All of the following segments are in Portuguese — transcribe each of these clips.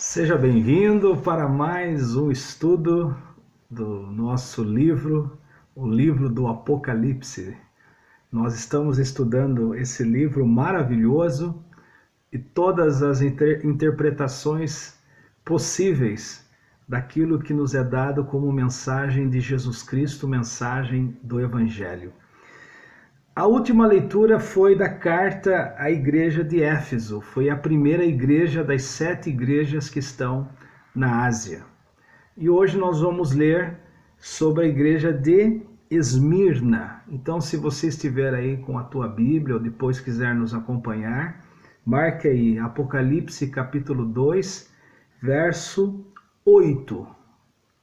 Seja bem-vindo para mais um estudo do nosso livro, o livro do Apocalipse. Nós estamos estudando esse livro maravilhoso e todas as interpretações possíveis daquilo que nos é dado como mensagem de Jesus Cristo, mensagem do Evangelho. A última leitura foi da carta à igreja de Éfeso. Foi a primeira igreja das 7 igrejas que estão na Ásia. E hoje nós vamos ler sobre a igreja de Esmirna. Então, se você estiver aí com a tua Bíblia ou depois quiser nos acompanhar, marque aí Apocalipse capítulo 2, verso 8.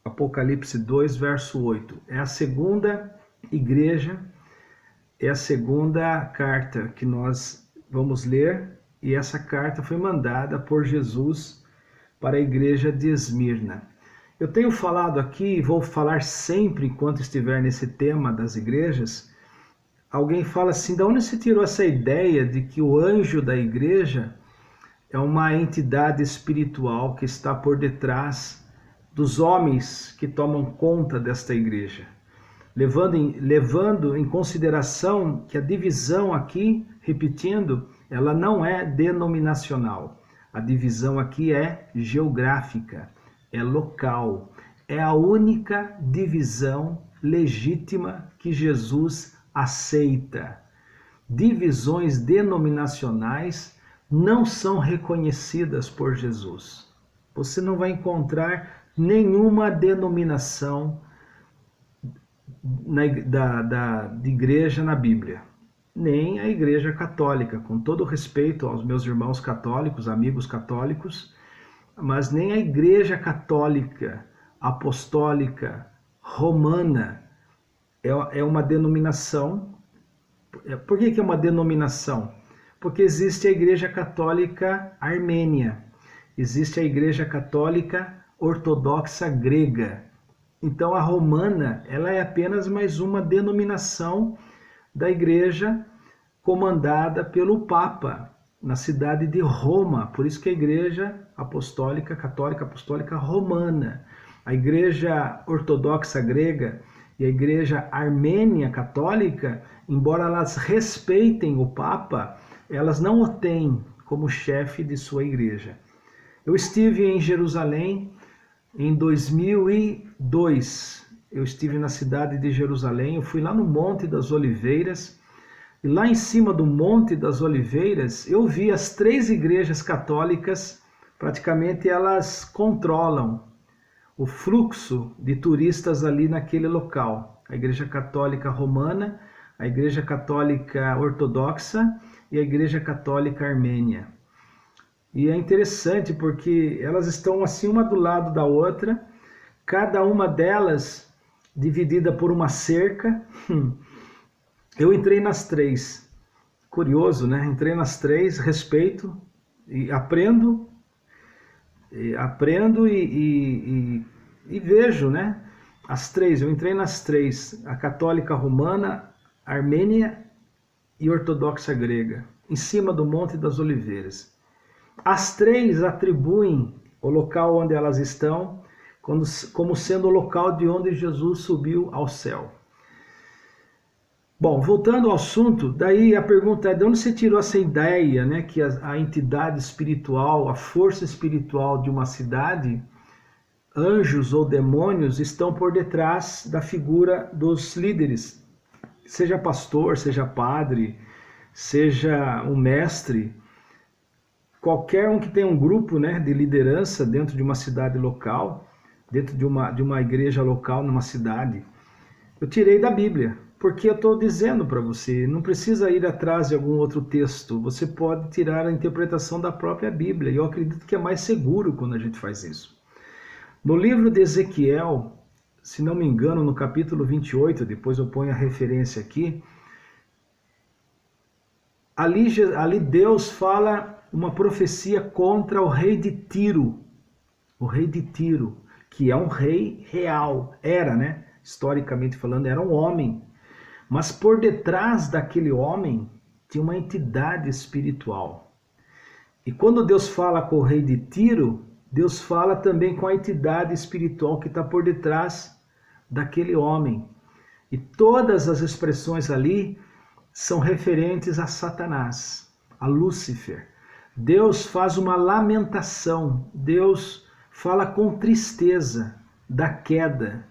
Apocalipse 2, verso 8. É a segunda igreja. É a segunda carta que nós vamos ler, e essa carta foi mandada por Jesus para a igreja de Esmirna. Eu tenho falado aqui, e vou falar sempre enquanto estiver nesse tema das igrejas. Alguém fala assim: de onde você tirou essa ideia de que o anjo da igreja é uma entidade espiritual que está por detrás dos homens que tomam conta desta igreja? Levando em consideração que a divisão aqui, repetindo, ela não é denominacional. A divisão aqui é geográfica, é local. É a única divisão legítima que Jesus aceita. Divisões denominacionais não são reconhecidas por Jesus. Você não vai encontrar nenhuma denominação de igreja na Bíblia, nem a igreja católica, com todo respeito aos meus irmãos católicos, amigos católicos, mas nem a igreja católica, apostólica, romana é uma denominação. Por que é uma denominação? Porque existe a igreja católica armênia, existe a igreja católica ortodoxa grega. Então a romana, ela é apenas mais uma denominação da igreja comandada pelo Papa na cidade de Roma. Por isso que a igreja apostólica, católica apostólica romana. A igreja ortodoxa grega e a igreja armênia católica, embora elas respeitem o Papa, elas não o têm como chefe de sua igreja. Eu estive em Jerusalém em 2002, eu estive na cidade de Jerusalém, eu fui lá no Monte das Oliveiras, e lá em cima do Monte das Oliveiras, eu vi as 3 igrejas católicas, praticamente elas controlam o fluxo de turistas ali naquele local. A Igreja Católica Romana, a Igreja Católica Ortodoxa e a Igreja Católica Armênia. E é interessante porque elas estão assim uma do lado da outra, cada uma delas dividida por uma cerca. Eu entrei nas 3. Curioso, né? Entrei nas 3, respeito e aprendo e vejo, né? As 3, eu entrei nas 3, a católica romana, armênia e ortodoxa grega, em cima do Monte das Oliveiras. As 3 atribuem o local onde elas estão como sendo o local de onde Jesus subiu ao céu. Bom, voltando ao assunto, daí a pergunta é: de onde você tirou essa ideia, né, que a entidade espiritual, a força espiritual de uma cidade, anjos ou demônios, estão por detrás da figura dos líderes, seja pastor, seja padre, seja um mestre, qualquer um que tenha um grupo, né, de liderança dentro de uma cidade local, dentro de uma igreja local numa cidade. Eu tirei da Bíblia, porque eu estou dizendo para você, não precisa ir atrás de algum outro texto, você pode tirar a interpretação da própria Bíblia, e eu acredito que é mais seguro quando a gente faz isso. No livro de Ezequiel, se não me engano, no capítulo 28, depois eu ponho a referência aqui, ali Deus fala uma profecia contra o rei de Tiro. O rei de Tiro, que é um rei real. Era, né? Historicamente falando, era um homem. Mas por detrás daquele homem tinha uma entidade espiritual. E quando Deus fala com o rei de Tiro, Deus fala também com a entidade espiritual que está por detrás daquele homem. E todas as expressões ali são referentes a Satanás, a Lúcifer. Deus faz uma lamentação, Deus fala com tristeza da queda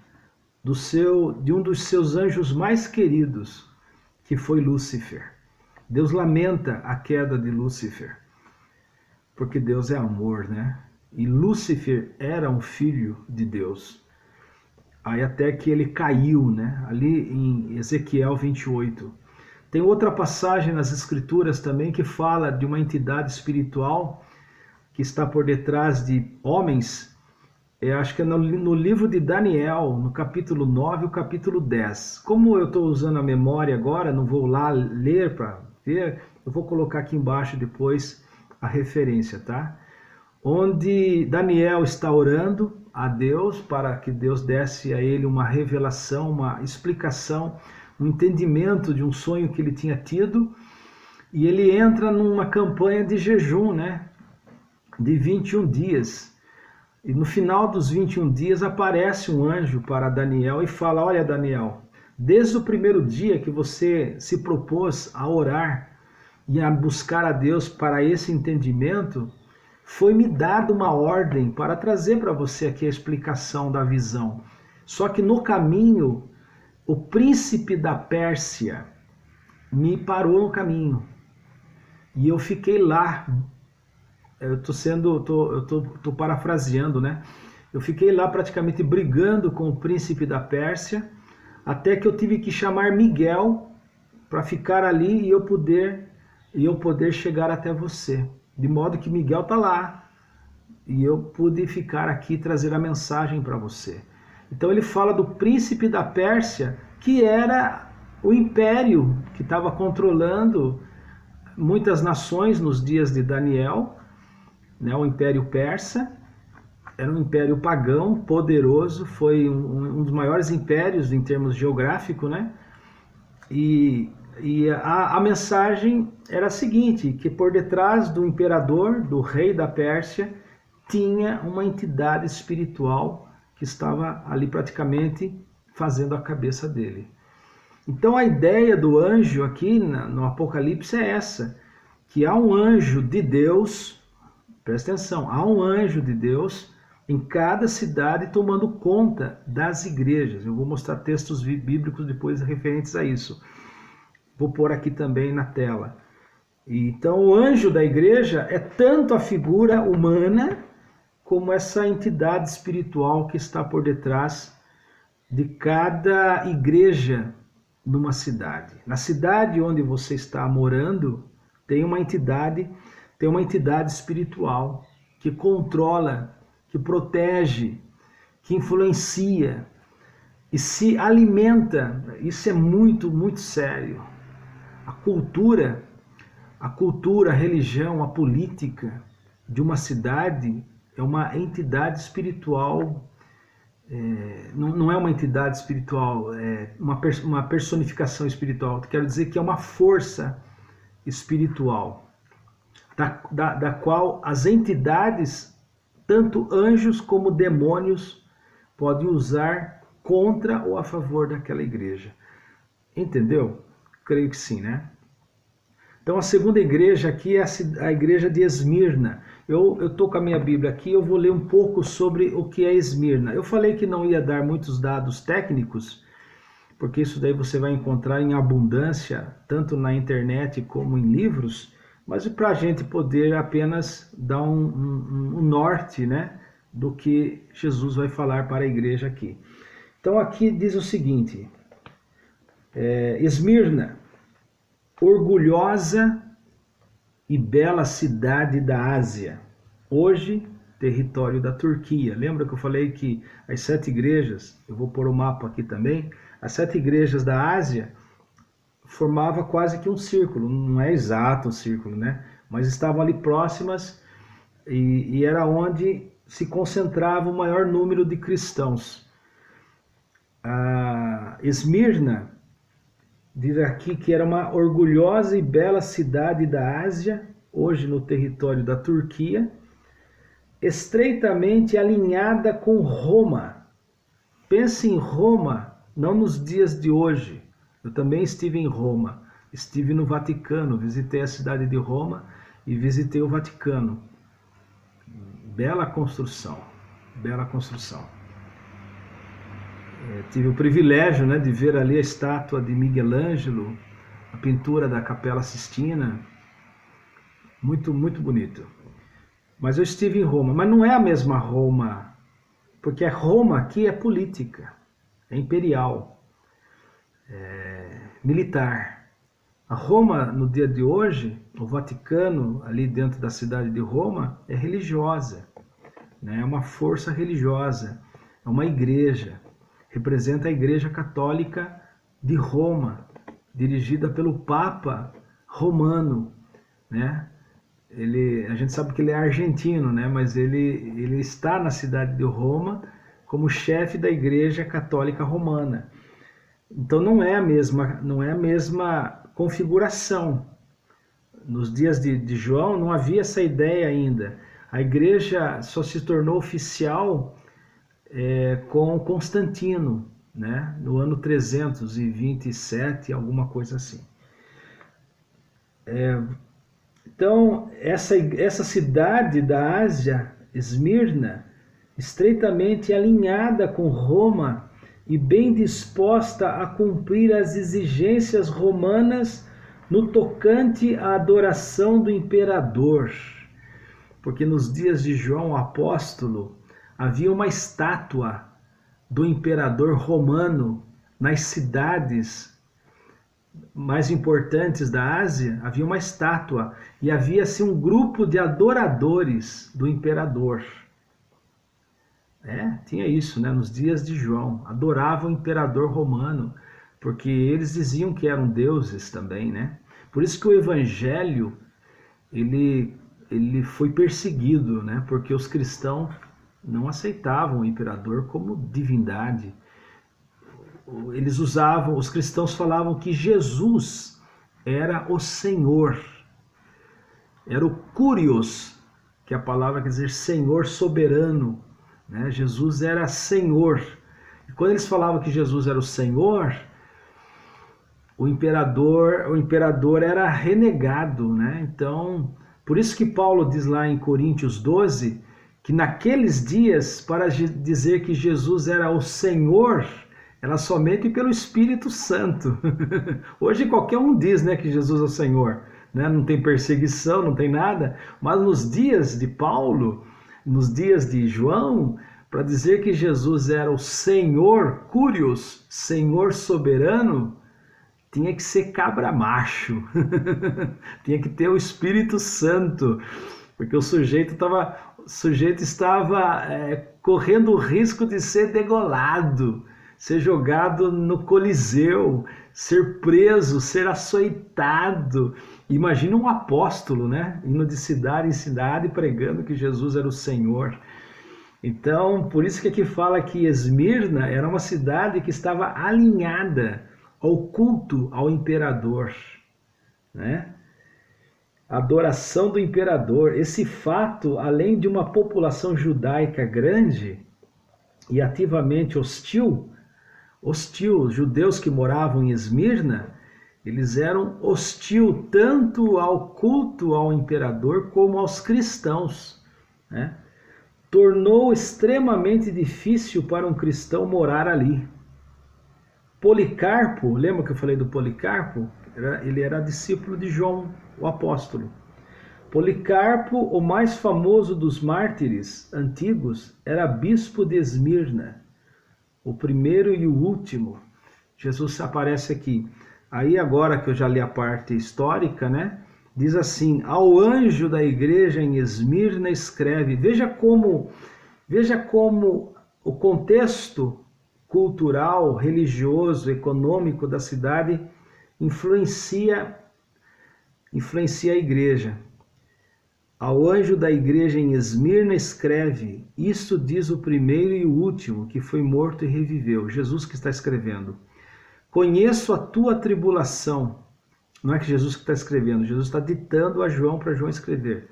de um dos seus anjos mais queridos, que foi Lúcifer. Deus lamenta a queda de Lúcifer, porque Deus é amor, né? E Lúcifer era um filho de Deus. Aí até que ele caiu, né? Ali em Ezequiel 28. Tem outra passagem nas Escrituras também que fala de uma entidade espiritual que está por detrás de homens. Acho que é no livro de Daniel, no capítulo 9 e o capítulo 10. Como eu estou usando a memória agora, não vou lá ler para ver, eu vou colocar aqui embaixo depois a referência, tá? Onde Daniel está orando a Deus para que Deus desse a ele uma revelação, uma explicação, um entendimento de um sonho que ele tinha tido, e ele entra numa campanha de jejum, né? De 21 dias. E no final dos 21 dias aparece um anjo para Daniel e fala: olha, Daniel, desde o primeiro dia que você se propôs a orar e a buscar a Deus para esse entendimento, foi-me dada uma ordem para trazer para você aqui a explicação da visão. Só que no caminho, o príncipe da Pérsia me parou no caminho. E eu fiquei lá. Eu tô parafraseando, né? Eu fiquei lá praticamente brigando com o príncipe da Pérsia, até que eu tive que chamar Miguel para ficar ali e eu poder chegar até você. De modo que Miguel está lá e eu pude ficar aqui e trazer a mensagem para você. Então ele fala do príncipe da Pérsia, que era o império que estava controlando muitas nações nos dias de Daniel, né? O Império Persa era um império pagão, poderoso, foi um dos maiores impérios em termos geográficos, né? E a mensagem era a seguinte, que por detrás do imperador, do rei da Pérsia, tinha uma entidade espiritual que estava ali praticamente fazendo a cabeça dele. Então a ideia do anjo aqui no Apocalipse é essa, que há um anjo de Deus, presta atenção, há um anjo de Deus em cada cidade tomando conta das igrejas. Eu vou mostrar textos bíblicos depois referentes a isso. Vou pôr aqui também na tela. Então o anjo da igreja é tanto a figura humana como essa entidade espiritual que está por detrás de cada igreja numa cidade. Na cidade onde você está morando, tem uma entidade espiritual que controla, que protege, que influencia e se alimenta. Isso é muito, muito sério. A cultura, a religião, a política de uma cidade é uma entidade espiritual. Não é uma entidade espiritual, é uma personificação espiritual. Quero dizer que é uma força espiritual, da qual as entidades, tanto anjos como demônios, podem usar contra ou a favor daquela igreja. Entendeu? Creio que sim, né? Então a segunda igreja aqui é a igreja de Esmirna. Eu estou com a minha Bíblia aqui, eu vou ler um pouco sobre o que é Esmirna. Eu falei que não ia dar muitos dados técnicos, porque isso daí você vai encontrar em abundância, tanto na internet como em livros, mas para a gente poder apenas dar um norte, né, do que Jesus vai falar para a igreja aqui. Então aqui diz o seguinte, Esmirna, orgulhosa e bela cidade da Ásia, hoje território da Turquia. Lembra que eu falei que as 7 igrejas, eu vou pôr o mapa aqui também, as 7 igrejas da Ásia formava quase que um círculo, não é exato um círculo, né? Mas estavam ali próximas e era onde se concentrava o maior número de cristãos. Esmirna diz aqui que era uma orgulhosa e bela cidade da Ásia, hoje no território da Turquia. estreitamente alinhada com Roma. Pense em Roma, não nos dias de hoje. Eu também estive em Roma, estive no Vaticano, visitei a cidade de Roma e visitei o Vaticano. Bela construção, bela construção. Tive o privilégio, né, de ver ali a estátua de Miguel Ângelo, a pintura da Capela Sistina, muito, muito bonito. Mas eu estive em Roma, mas não é a mesma Roma, porque a Roma aqui é política, é imperial, é militar. A Roma, no dia de hoje, o Vaticano, ali dentro da cidade de Roma, é religiosa, né? É uma força religiosa, é uma igreja, representa a Igreja Católica de Roma, dirigida pelo Papa Romano, né? A gente sabe que ele é argentino, né? Mas ele está na cidade de Roma como chefe da Igreja Católica Romana. Então não é a mesma configuração. Nos dias de João não havia essa ideia ainda. A igreja só se tornou oficial com Constantino, né? No ano 327, alguma coisa assim. Então, essa cidade da Ásia, Esmirna, estreitamente alinhada com Roma e bem disposta a cumprir as exigências romanas no tocante à adoração do imperador. Porque nos dias de João Apóstolo havia uma estátua do imperador romano nas cidades mais importantes da Ásia, havia uma estátua e havia assim um grupo de adoradores do imperador. Tinha isso, né? Nos dias de João, adoravam o imperador romano, porque eles diziam que eram deuses também, né? Por isso que o evangelho ele foi perseguido, né? Porque os cristãos não aceitavam o imperador como divindade. Os cristãos falavam que Jesus era o Senhor, era o Kyrios, que a palavra quer dizer Senhor soberano, né? Jesus era Senhor. E quando eles falavam que Jesus era o Senhor, o imperador era renegado, né? Então, por isso que Paulo diz lá em Coríntios 12, que naqueles dias, para dizer que Jesus era o Senhor, era somente pelo Espírito Santo. Hoje qualquer um diz, né, que Jesus é o Senhor, né? Não tem perseguição, não tem nada, mas nos dias de Paulo, nos dias de João, para dizer que Jesus era o Senhor, Kyrios, Senhor soberano, tinha que ser cabra macho, tinha que ter o Espírito Santo, porque o sujeito estava correndo o risco de ser degolado, ser jogado no Coliseu, ser preso, ser açoitado. Imagina um apóstolo, né? Indo de cidade em cidade pregando que Jesus era o Senhor. Então, por isso que aqui fala que Esmirna era uma cidade que estava alinhada ao culto ao imperador, né? Adoração do imperador. Esse fato, além de uma população judaica grande e ativamente hostil, os judeus que moravam em Esmirna, eles eram hostil tanto ao culto ao imperador como aos cristãos, né? Tornou extremamente difícil para um cristão morar ali. Policarpo, lembra que eu falei do Policarpo? Ele era discípulo de João, o apóstolo. Policarpo, o mais famoso dos mártires antigos, era bispo de Esmirna, o primeiro e o último. Jesus aparece aqui. Aí agora que eu já li a parte histórica, né? Diz assim: ao anjo da igreja em Esmirna escreve. Veja como o contexto cultural, religioso, econômico da cidade influencia a igreja. Ao anjo da igreja em Esmirna escreve: isso diz o primeiro e o último, que foi morto e reviveu. Jesus que está escrevendo. Conheço a tua tribulação. Não é que Jesus que está escrevendo, Jesus está ditando a João para João escrever.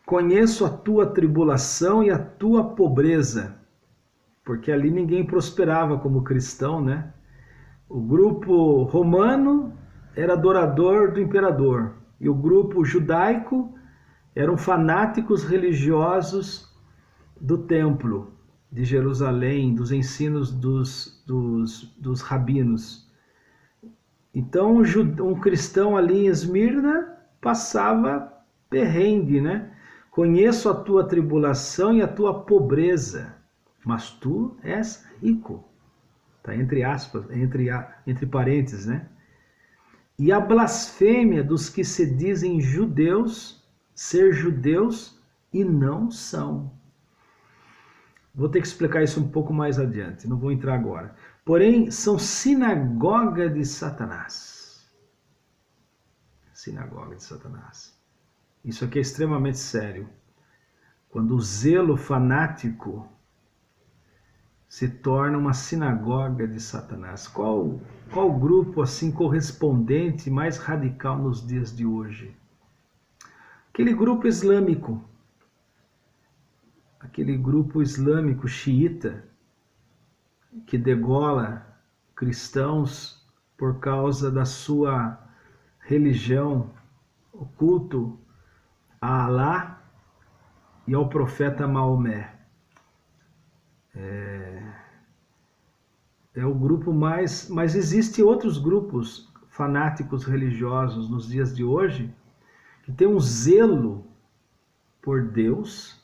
Conheço a tua tribulação e a tua pobreza, porque ali ninguém prosperava como cristão, né? O grupo romano era adorador do imperador e o grupo judaico eram fanáticos religiosos do templo de Jerusalém, dos ensinos dos rabinos. Então, um cristão ali em Esmirna passava perrengue, né? Conheço a tua tribulação e a tua pobreza, mas tu és rico. Está entre aspas, entre parênteses, né? E a blasfêmia dos que se dizem judeus, ser judeus e não são. Vou ter que explicar isso um pouco mais adiante, não vou entrar agora. Porém, são sinagoga de Satanás. Sinagoga de Satanás. Isso aqui é extremamente sério. Quando o zelo fanático se torna uma sinagoga de Satanás. Qual grupo assim correspondente mais radical nos dias de hoje? Aquele grupo islâmico. Aquele grupo islâmico xiita que degola cristãos por causa da sua religião, o culto a Alá e ao profeta Maomé. É o grupo mais... Mas existem outros grupos fanáticos religiosos nos dias de hoje que têm um zelo por Deus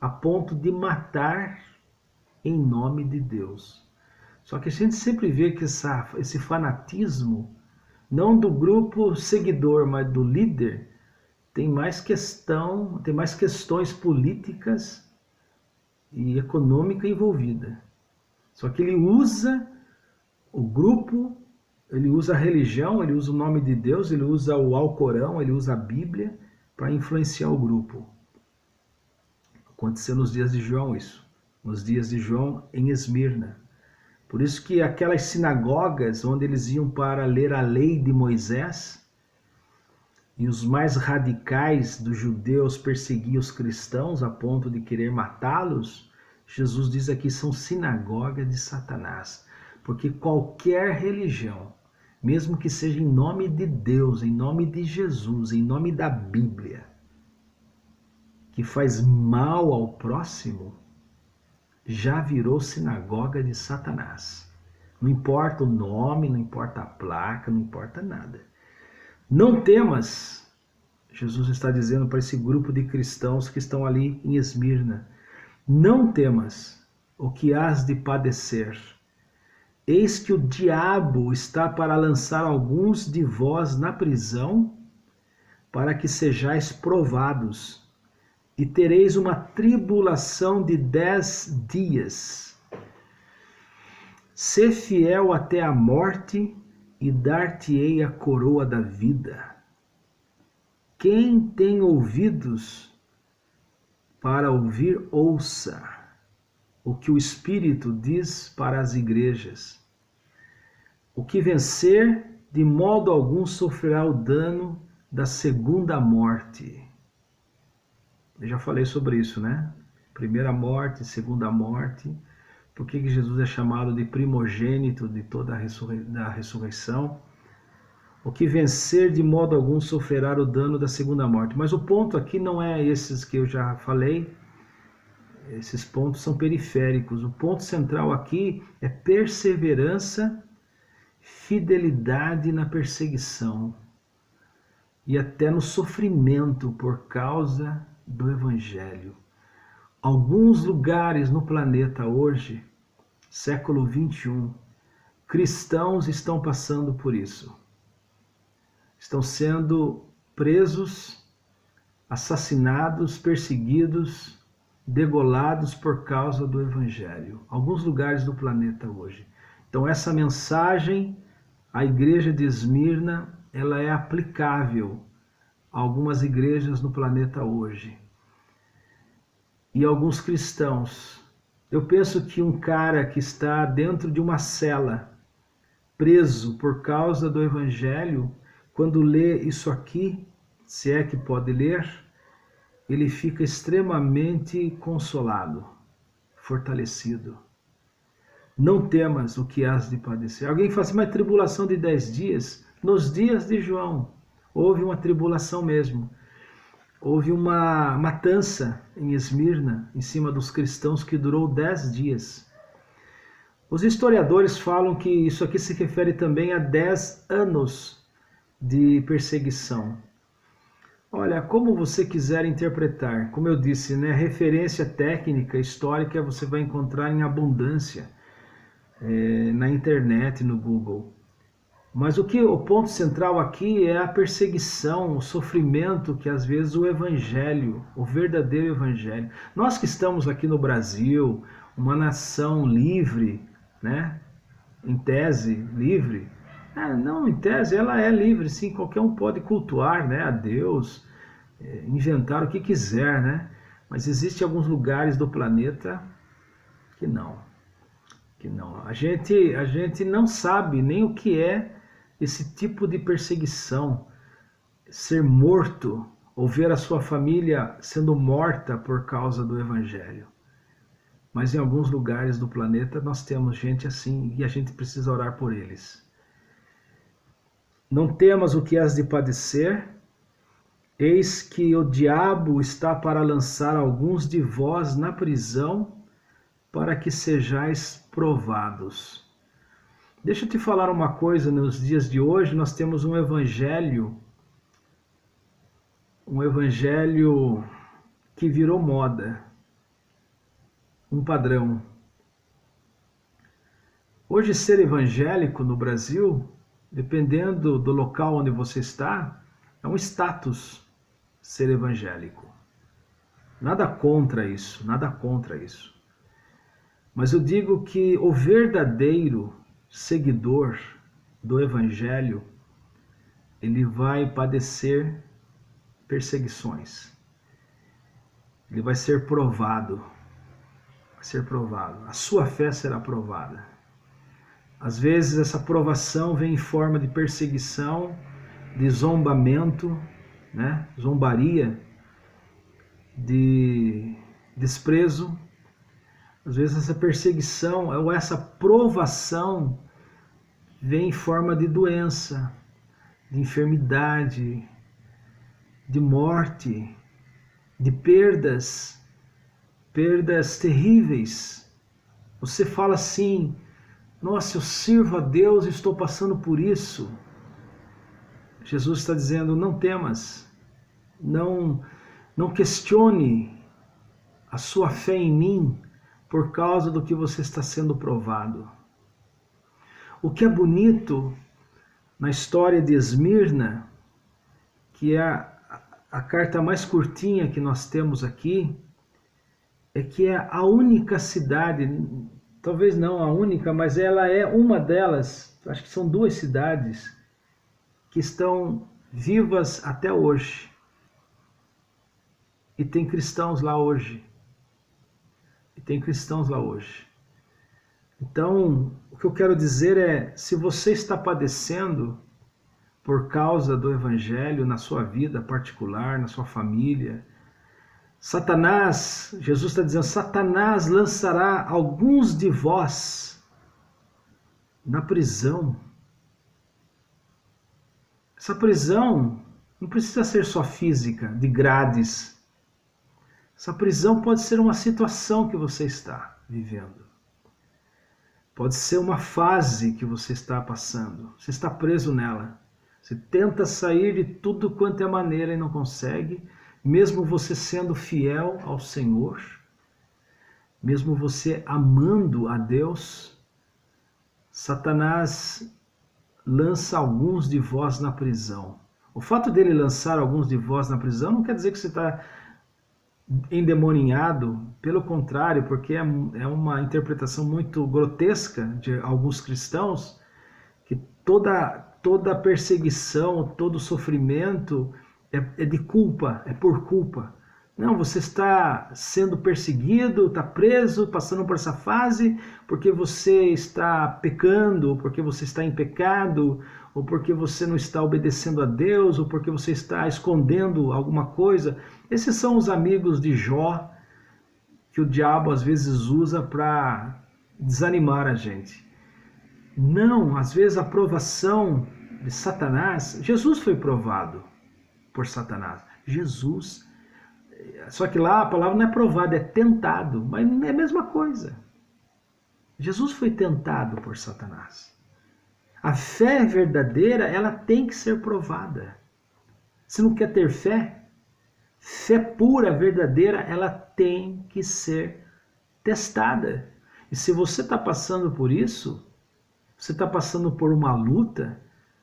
a ponto de matar em nome de Deus. Só que a gente sempre vê que esse fanatismo, não do grupo seguidor, mas do líder, tem mais questões políticas e econômicas envolvidas. Só que ele usa o grupo, ele usa a religião, ele usa o nome de Deus, ele usa o Alcorão, ele usa a Bíblia para influenciar o grupo. Aconteceu nos dias de João isso, nos dias de João em Esmirna. Por isso que aquelas sinagogas onde eles iam para ler a lei de Moisés, e os mais radicais dos judeus perseguiam os cristãos a ponto de querer matá-los, Jesus diz aqui são sinagoga de Satanás. Porque qualquer religião, mesmo que seja em nome de Deus, em nome de Jesus, em nome da Bíblia, que faz mal ao próximo, já virou sinagoga de Satanás. Não importa o nome, não importa a placa, não importa nada. Não temas, Jesus está dizendo para esse grupo de cristãos que estão ali em Esmirna, não temas o que hás de padecer. Eis que o diabo está para lançar alguns de vós na prisão, para que sejais provados, e tereis uma tribulação de 10 dias. Sê fiel até a morte, e dar-te-ei a coroa da vida. Quem tem ouvidos para ouvir, ouça o que o Espírito diz para as igrejas. O que vencer, de modo algum sofrerá o dano da segunda morte. Eu já falei sobre isso, né? Primeira morte, segunda morte. Por que Jesus é chamado de primogênito de toda a ressurreição? O que vencer, de modo algum sofrerá o dano da segunda morte. Mas o ponto aqui não é esses que eu já falei. Esses pontos são periféricos. O ponto central aqui é perseverança, fidelidade na perseguição e até no sofrimento por causa do Evangelho. Alguns lugares no planeta hoje, século 21, cristãos estão passando por isso. Estão sendo presos, assassinados, perseguidos, degolados por causa do Evangelho. Alguns lugares do planeta hoje. Então essa mensagem à igreja de Esmirna, ela é aplicável a algumas igrejas no planeta hoje. E alguns cristãos. Eu penso que um cara que está dentro de uma cela, preso por causa do Evangelho, quando lê isso aqui, se é que pode ler, ele fica extremamente consolado, fortalecido. Não temas o que has de padecer. Alguém fala assim, mas tribulação de 10 dias? Nos dias de João, houve uma tribulação mesmo. Houve uma matança em Esmirna, em cima dos cristãos, que durou 10 dias. Os historiadores falam que isso aqui se refere também a 10 anos de perseguição. Olha, como você quiser interpretar, como eu disse, né, referência técnica, histórica, você vai encontrar em abundância na internet, no Google. Mas o ponto central aqui é a perseguição, o sofrimento que às vezes o evangelho, o verdadeiro evangelho. Nós que estamos aqui no Brasil, uma nação livre, né? Em tese, livre. Não, em tese ela é livre, sim, qualquer um pode cultuar, né, a Deus, inventar o que quiser, né? Mas existem alguns lugares do planeta que não. A gente não sabe nem o que é esse tipo de perseguição, ser morto ou ver a sua família sendo morta por causa do evangelho. Mas em alguns lugares do planeta nós temos gente assim e a gente precisa orar por eles. Não temas o que has de padecer, eis que o diabo está para lançar alguns de vós na prisão, para que sejais provados. Deixa eu te falar uma coisa, nos dias de hoje nós temos um evangelho que virou moda, um padrão. Hoje ser evangélico no Brasil, dependendo do local onde você está, é um status ser evangélico. Nada contra isso, nada contra isso. Mas eu digo que o verdadeiro seguidor do evangelho, ele vai padecer perseguições. Ele vai ser provado. Vai ser provado. A sua fé será provada. Às vezes essa provação vem em forma de perseguição, de zombamento, né? Zombaria, de desprezo. Às vezes essa perseguição ou essa provação vem em forma de doença, de enfermidade, de morte, de perdas terríveis. Você fala assim, nossa, eu sirvo a Deus e estou passando por isso. Jesus está dizendo, não temas, não questione a sua fé em mim, por causa do que você está sendo provado. O que é bonito na história de Esmirna, que é a carta mais curtinha que nós temos aqui, é que é a única cidade, talvez não a única, mas ela é uma delas, acho que são 2 cidades, que estão vivas até hoje. E tem cristãos lá hoje. Então, o que eu quero dizer é, se você está padecendo por causa do evangelho na sua vida particular, na sua família, Satanás, Jesus está dizendo, Satanás lançará alguns de vós na prisão. Essa prisão não precisa ser só física, de grades. Essa prisão pode ser uma situação que você está vivendo. Pode ser uma fase que você está passando. Você está preso nela. Você tenta sair de tudo quanto é maneira e não consegue, mesmo você sendo fiel ao Senhor, mesmo você amando a Deus, Satanás lança alguns de vós na prisão. O fato dele lançar alguns de vós na prisão não quer dizer que você está endemoninhado, pelo contrário, porque é uma interpretação muito grotesca de alguns cristãos, que toda perseguição, todo sofrimento é de culpa, é por culpa. Não, você está sendo perseguido, está preso, passando por essa fase, porque você está pecando, porque você está em pecado, ou porque você não está obedecendo a Deus, ou porque você está escondendo alguma coisa. Esses são os amigos de Jó que o diabo às vezes usa para desanimar a gente. Não, às vezes a provação de Satanás, Jesus foi provado por Satanás. Jesus. Só que lá a palavra não é provado, é tentado, mas é a mesma coisa. Jesus foi tentado por Satanás. A fé verdadeira, ela tem que ser provada. Se não quer ter fé, fé pura, verdadeira, ela tem que ser testada. E se você está passando por isso, você está passando por uma luta,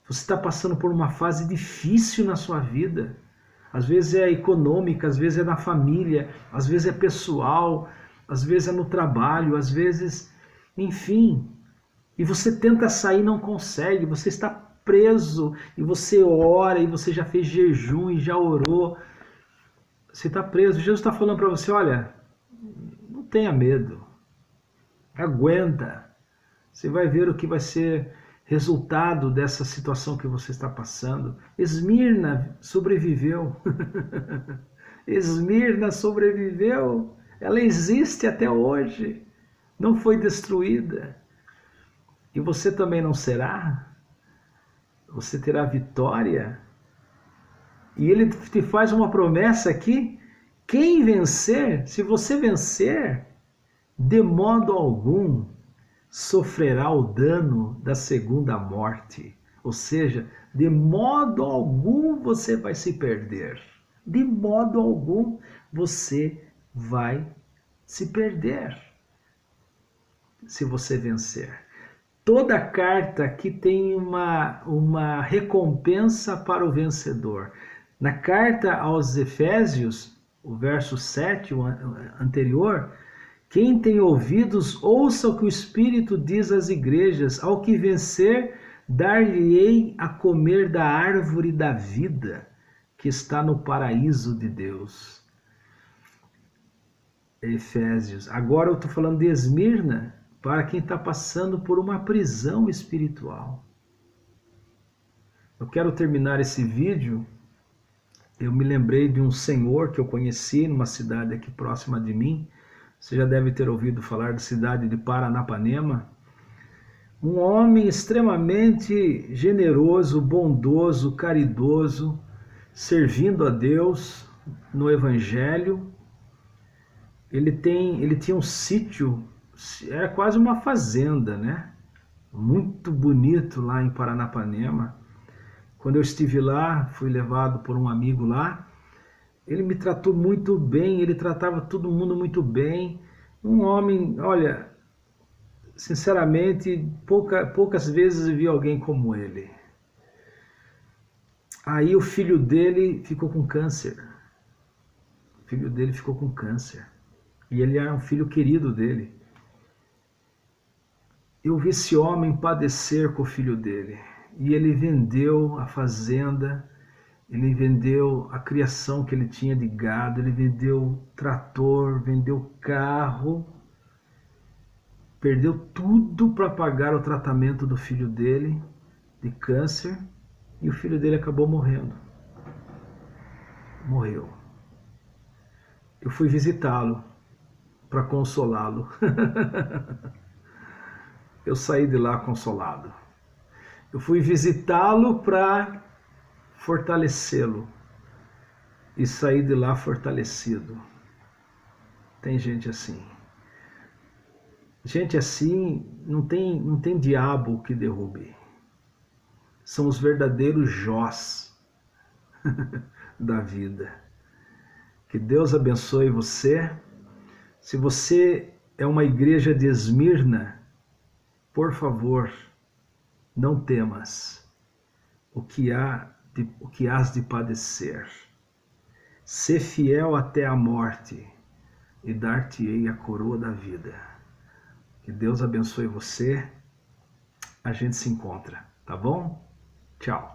você está passando por uma fase difícil na sua vida. Às vezes é econômica, às vezes é na família, às vezes é pessoal, às vezes é no trabalho, às vezes, enfim. E você tenta sair e não consegue, você está preso, e você ora, e você já fez jejum, e já orou. Você está preso. Jesus está falando para você, olha, não tenha medo, aguenta. Você vai ver o que vai ser resultado dessa situação que você está passando. Esmirna sobreviveu. Esmirna sobreviveu. Ela existe até hoje. Não foi destruída. E você também não será? Você terá vitória? E ele te faz uma promessa aqui. Quem vencer, se você vencer, de modo algum sofrerá o dano da segunda morte. Ou seja, de modo algum você vai se perder. De modo algum você vai se perder se você vencer. Toda carta aqui tem uma recompensa para o vencedor. Na carta aos Efésios, o verso 7, o anterior, quem tem ouvidos, ouça o que o Espírito diz às igrejas. Ao que vencer, dar-lhe-ei a comer da árvore da vida, que está no paraíso de Deus. Efésios. Agora eu estou falando de Esmirna, para quem está passando por uma prisão espiritual. Eu quero terminar esse vídeo. Eu me lembrei de um senhor que eu conheci numa cidade aqui próxima de mim. Você já deve ter ouvido falar da cidade de Paranapanema. Um homem extremamente generoso, bondoso, caridoso, servindo a Deus no Evangelho. Ele tinha um sítio, era quase uma fazenda, né? Muito bonito lá em Paranapanema. Quando eu estive lá, fui levado por um amigo lá. Ele me tratou muito bem, ele tratava todo mundo muito bem. Um homem, olha, sinceramente, poucas vezes eu vi alguém como ele. Aí o filho dele ficou com câncer. O filho dele ficou com câncer. E ele era um filho querido dele. Eu vi esse homem padecer com o filho dele. E ele vendeu a fazenda, ele vendeu a criação que ele tinha de gado, ele vendeu trator, vendeu carro, perdeu tudo para pagar o tratamento do filho dele de câncer, e o filho dele acabou morrendo. Morreu. Eu fui visitá-lo para consolá-lo. Eu saí de lá consolado. Eu fui visitá-lo para fortalecê-lo e saí de lá fortalecido. Tem gente assim. Gente assim não tem diabo que derrube. São os verdadeiros Jós da vida. Que Deus abençoe você. Se você é uma igreja de Esmirna, por favor, não temas o que hás de padecer. Sê fiel até a morte e dar-te-ei a coroa da vida. Que Deus abençoe você. A gente se encontra, tá bom? Tchau.